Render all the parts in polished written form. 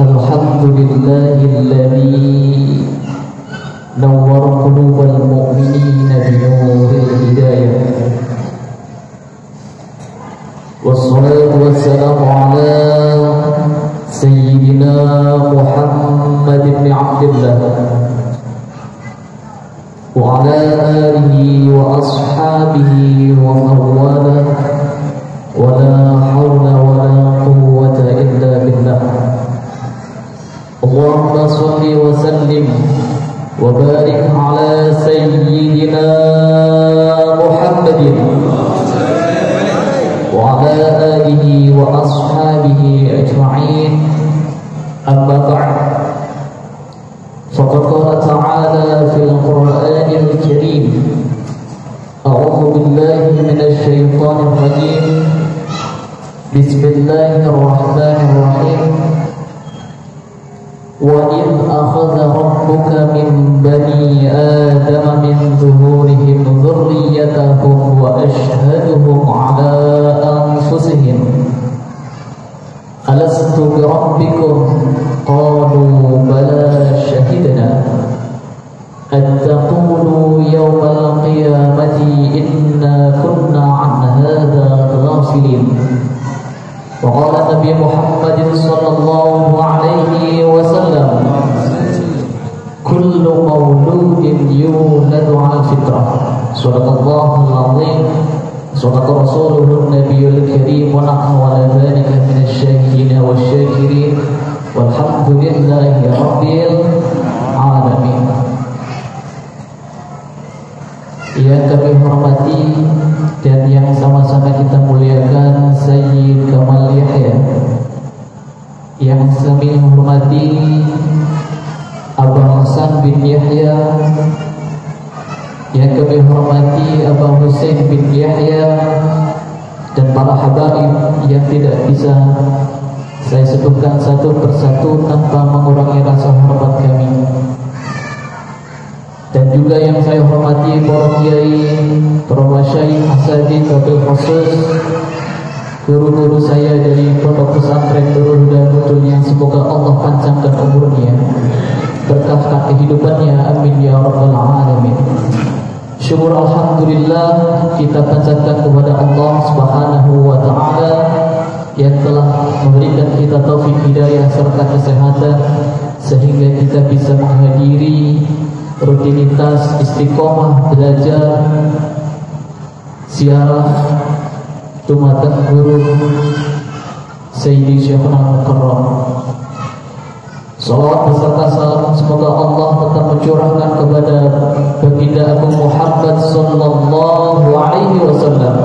Alhamdulillahilladzi nawwara qulubal mu'minina binuril hidayah. Wassalatu wassalamu ala sayyidina Muhammad ibn Abdillah wa ala alihi wa ashabihi wa mawala wa la hawla wa la quwwata illa billah. Allahumma salli wa sallim wa barik ala sayyidina Muhammadin wa ala alihi wa ashabihi ajma'in. Amma ba'd. Faqad qala ta'ala fil Qur'anil Karim, a'udzu billahi minasy syaithanir rajim. Bismillahirrahmanirrahim. وَإِذْ أَخَذَ رَبُّكَ مِنْ بَنِي آدَمَ مِنْ ظُهُورِهِمْ ذُرِّيَّتَهُمْ وَأَشْهَدُهُمْ عَلَى أَنفُسِهِمْ أَلَسْتُ بِرَبِّكُمْ قَالُوا بَلَى شَهِدْنَا أَن تَقُولُوا يَوْمَ الْقِيَامَةِ إِنَّا كُنَّا عَنْ هَذَا غَافِلِينَ. وقال النبي محمد صلى الله عليه وسلم كل مولود يولد على الفطرة. صدق الله العظيم صدق رسوله النبي الكريم ونحن على ذلك من الشاهدين والشاكرين والحمد لله رب العالمين. Yang kami hormati dan yang sama-sama kita muliakan Sayyid Kamal Yahya, yang kami hormati Abah Hasan bin Yahya, yang kami hormati Abah Hussein bin Yahya, dan para habaib yang tidak bisa saya sebutkan satu persatu tanpa mengurangi rasa hormat kami. Dan juga yang saya hormati para kiai, para masyayikh, asatidz, wabil khusus guru-guru saya dari pondok pesantren Nurul Huda Mutul, yang semoga Allah panjangkan umurnya, berkahkan kehidupannya, amin ya rabbal alamin. Syukur alhamdulillah kita panjatkan kepada Allah Subhanahu wa taala yang telah memberikan kita taufik hidayah serta kesehatan sehingga kita bisa menghadiri rutinitas istiqomah belajar siarah tumatan guru Sayyidi Syekhuna Mukarram. Salawat beserta salam semoga Allah tetap mencurahkan kepada baginda Abu Muhammad sallallahu alaihi wasallam,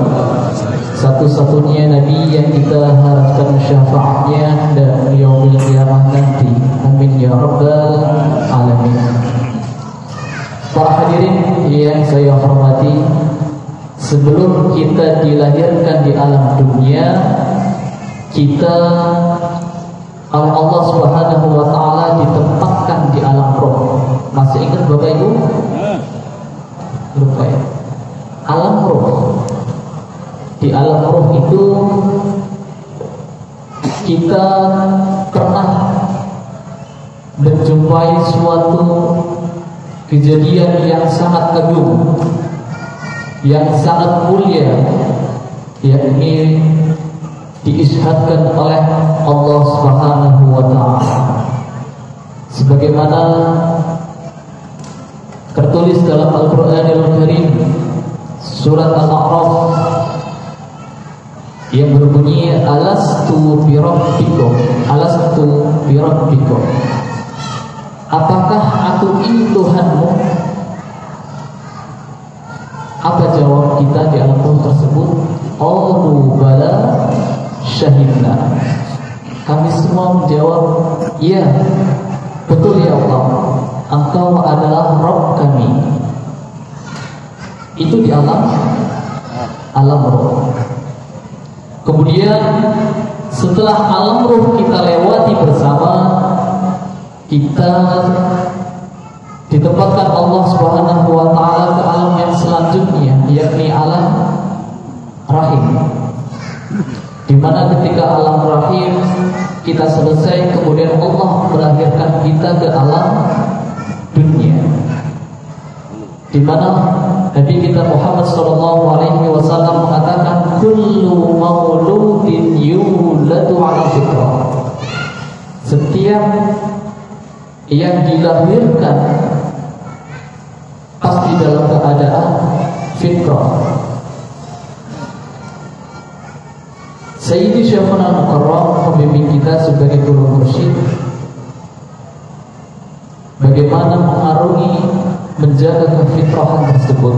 satu-satunya nabi yang kita harapkan syafaatnya dan yaumil qiyamah nanti, amin ya rabbal alamin. Para hadirin yang saya hormati, sebelum kita dilahirkan di alam dunia, kita oleh Allah Subhanahu wa taala ditempatkan di alam roh. Masih ingat Bapak Ibu? Lupa ya? Alam roh. Di alam roh itu kita pernah menjumpai suatu kejadian yang sangat agung, yang sangat mulia, yakni diisyhadkan oleh Allah Subhanahu wa taala sebagaimana tertulis dalam Al-Qur'anil Karim surat Al-A'raf yang berbunyi alastu birabbikum, alastu birabbikum, apakah aku ini Tuhanmu? Apa jawab kita di alam roh tersebut? Qalu bala syahidna. Kami semua menjawab, ya, betul ya Allah, Engkau adalah Rabb kami. Itu di alam roh. Kemudian setelah alam roh kita lewati bersama, kita ditempatkan Allah Subhanahu wa taala ke alam yang selanjutnya, yakni alam rahim. Di mana ketika alam rahim kita selesai, kemudian Allah melahirkan kita ke alam dunia, di mana Nabi kita Muhammad SAW mengatakan kullu mauludin yuladu ala fitrah. Setiap yang dilahirkan pasti dalam keadaan fitrah. Sayyidi Syekhuna Al-Mukarram, pembimbing kita sebagai guru mursyid, bagaimana mengarungi, menjaga kefitrahan tersebut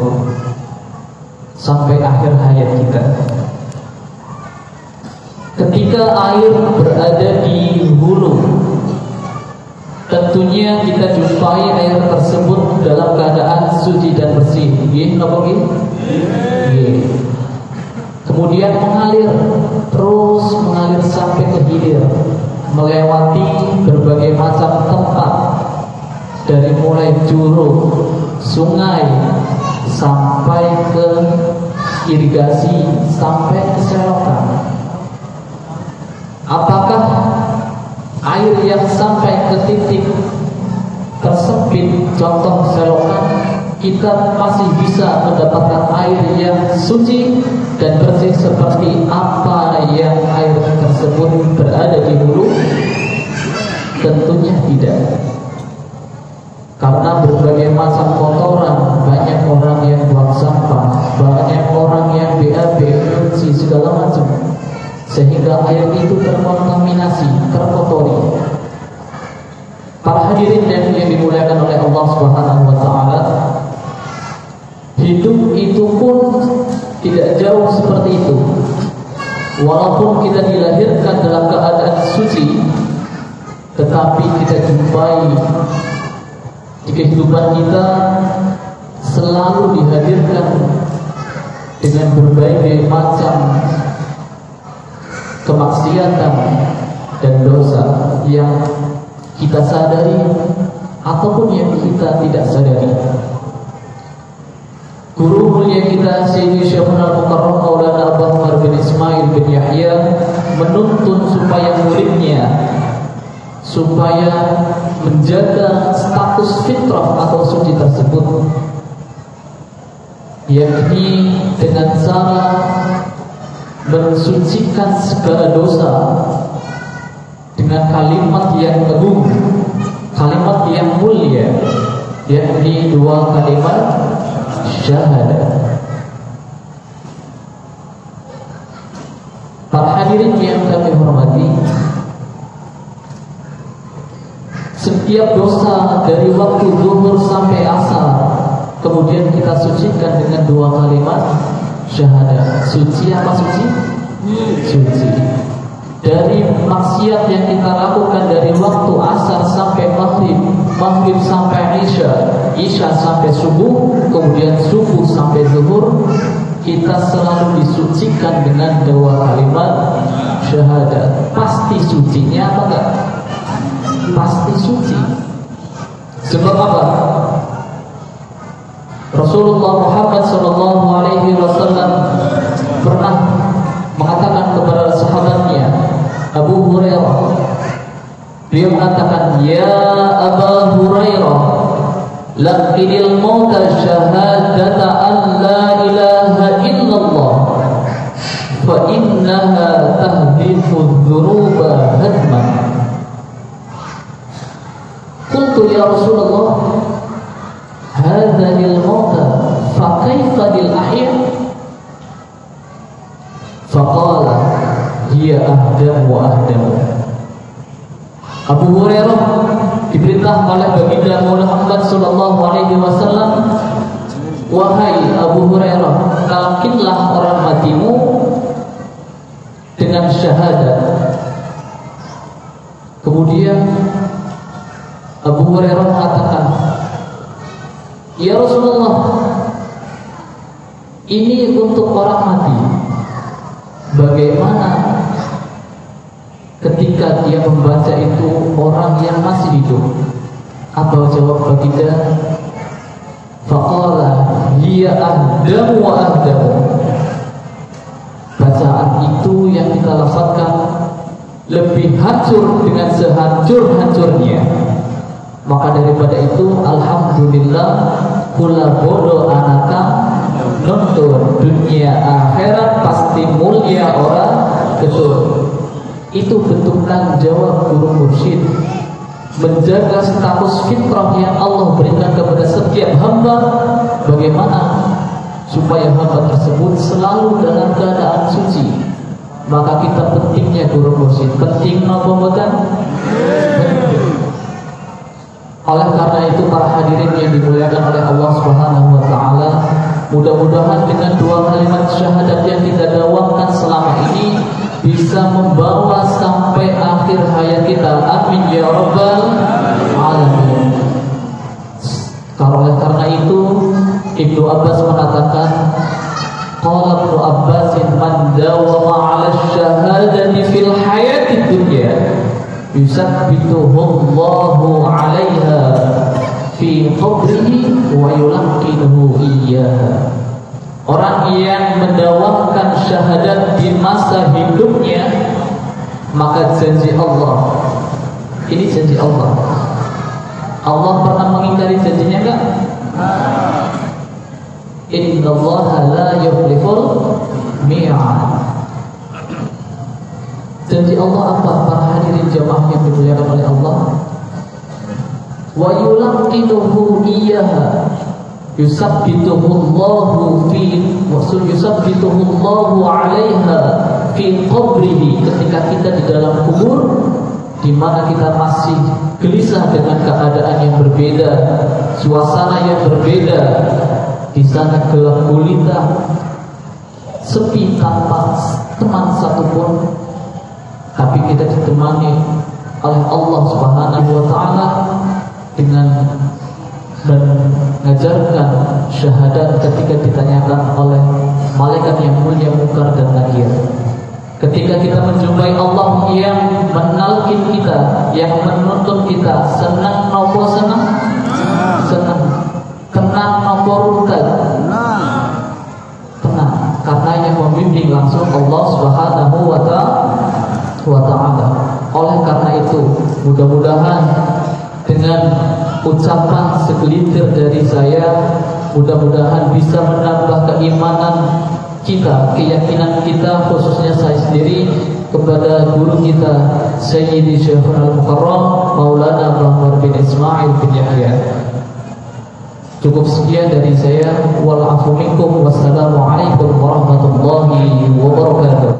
sampai akhir hayat kita. Ketika air berada di hulu, tentunya kita jumpai air tersebut dalam keadaan suci dan bersih. Kemudian mengalir, terus mengalir sampai ke hilir, melewati berbagai macam tempat, dari mulai curug, sungai, sampai ke irigasi, sampai ke selokan. Apakah air yang sampai ke titik tersempit, contoh selokan, kita masih bisa mendapatkan air yang suci dan bersih seperti apa yang air tersebut berada di hulu? Tentunya tidak. Karena berbagai macam kotoran, banyak orang yang buang sampah, banyak orang yang BAB, korupsi, segala macam, sehingga air itu terkontaminasi, terkotori. Para hadirin yang dimuliakan oleh Allah Subhanahu wa taala, hidup itu pun tidak jauh seperti itu. Walaupun kita dilahirkan dalam keadaan suci, tetapi kita jumpai di kehidupan kita selalu dihadirkan dengan berbagai macam kemaksiatan dan dosa yang kita sadari ataupun yang kita tidak sadari. Guru mulia kita Sayyidi Syekhuna Al-Mukarram Maulana Abu Bakar bin Ismail bin Yahya menuntun supaya muridnya supaya menjaga status fitrah atau suci tersebut, yakni dengan cara mensucikan segala dosa dengan kalimat yang agung, kalimat yang mulia, yakni dua kalimat syahadat. Para hadirin yang kami hormati, setiap dosa dari waktu zuhur sampai asar kemudian kita sucikan dengan dua kalimat syahadat. Suci apa suci? Suci. Dari maksiat yang kita lakukan dari waktu asar sampai maghrib, maghrib sampai isya, isya sampai subuh, kemudian subuh sampai zuhur, kita selalu disucikan dengan dua kalimat syahadat. Pasti sucinya apa enggak? Pasti suci. Sebab apa? Rasulullah Muhammad SAW pernah mengatakan kepada sahabatnya Abu Hurairah, beliau mengatakan, ya Abu Hurairah, laqinil mauta syahadata an la ilaha illallah fa innaha tahdithu dhunuba hadman. Qultu ya Rasulullah, hadha lil mauta fa kaifa lil ahya? Faqala hiya ahdam wa ahdam. Abu Hurairah diperintah oleh baginda Muhammad sallallahu alaihi wasallam, wahai Abu Hurairah, talkinlah orang matimu dengan syahadat. Kemudian Abu Hurairah mengatakan, ya Rasulullah, ini untuk orang mati. Bagaimana ketika dia membaca itu orang yang masih hidup? Apa jawab baginda? Faqala hiya ahdamu wa ahdamu. Bacaan itu yang kita lafazkan lebih hancur dengan sehancur-hancurnya. Maka daripada itu, alhamdulillah, kula bodoh anaka nonton dunia akhirat pasti mulia orang betul. Itu bentuk tanggung jawab guru mursyid, menjaga status fitrah yang Allah berikan kepada setiap hamba. Bagaimana supaya hamba tersebut selalu dalam keadaan suci? Maka kita pentingnya guru mursyid. Penting apa bukan? Oleh karena itu, para hadirin yang dimuliakan oleh Allah Subhanahu wa taala, mudah-mudahan dengan dua kalimat syahadat yang kita dawamkan selama ini bisa membawa sampai akhir hayat kita. Amin ya rabbal alamin. Oleh karena itu, Ibnu Abbas mengatakan, qala Ibnu Abbas, man dawama 'ala syahadati fil hayati dunya yusabbituhu Allahu 'alaiha fi qabrihi wa yulqinuhu iyyaha. Orang yang mendawamkan syahadat di masa hidupnya, maka janji Allah, ini janji Allah. Allah pernah mengingkari janjinya enggak? Innallaha la yukhliful mi'ad. Janji Allah apa? Para hadirin jamaah yang dimuliakan oleh Allah. Wa yulqinuhu iyyaha. Yusabbituhu Allahu yusabbituhu Allahu 'alaiha fi qabrihi. Ketika kita di dalam kubur, di mana kita masih gelisah dengan keadaan yang berbeda, suasana yang berbeda, di sana gelap gulita, sepi tanpa teman satupun, tapi kita ditemani oleh Allah Subhanahu wa taala dengan mengajarkan syahadat ketika ditanyakan oleh malaikat yang mulia Munkar dan Nakir. Ketika kita menjumpai Allah yang menalkin kita, yang menuntut kita, senang nopo senang? Senang. Tenang nopo runtad? Tenang. Karena yang membimbing langsung Allah Subhanahu wa ta'ala. Oleh karena itu, mudah-mudahan dengan ucapan segelintir dari saya, mudah-mudahan bisa menambah keimanan kita, keyakinan kita, khususnya saya sendiri, kepada guru kita Sayyidi Syekhul Al-Mukarram Maulana Muhammad bin Ismail bin Yahya. Cukup sekian dari saya. Wal afu minkum. Wassalamualaikum warahmatullahi wabarakatuh.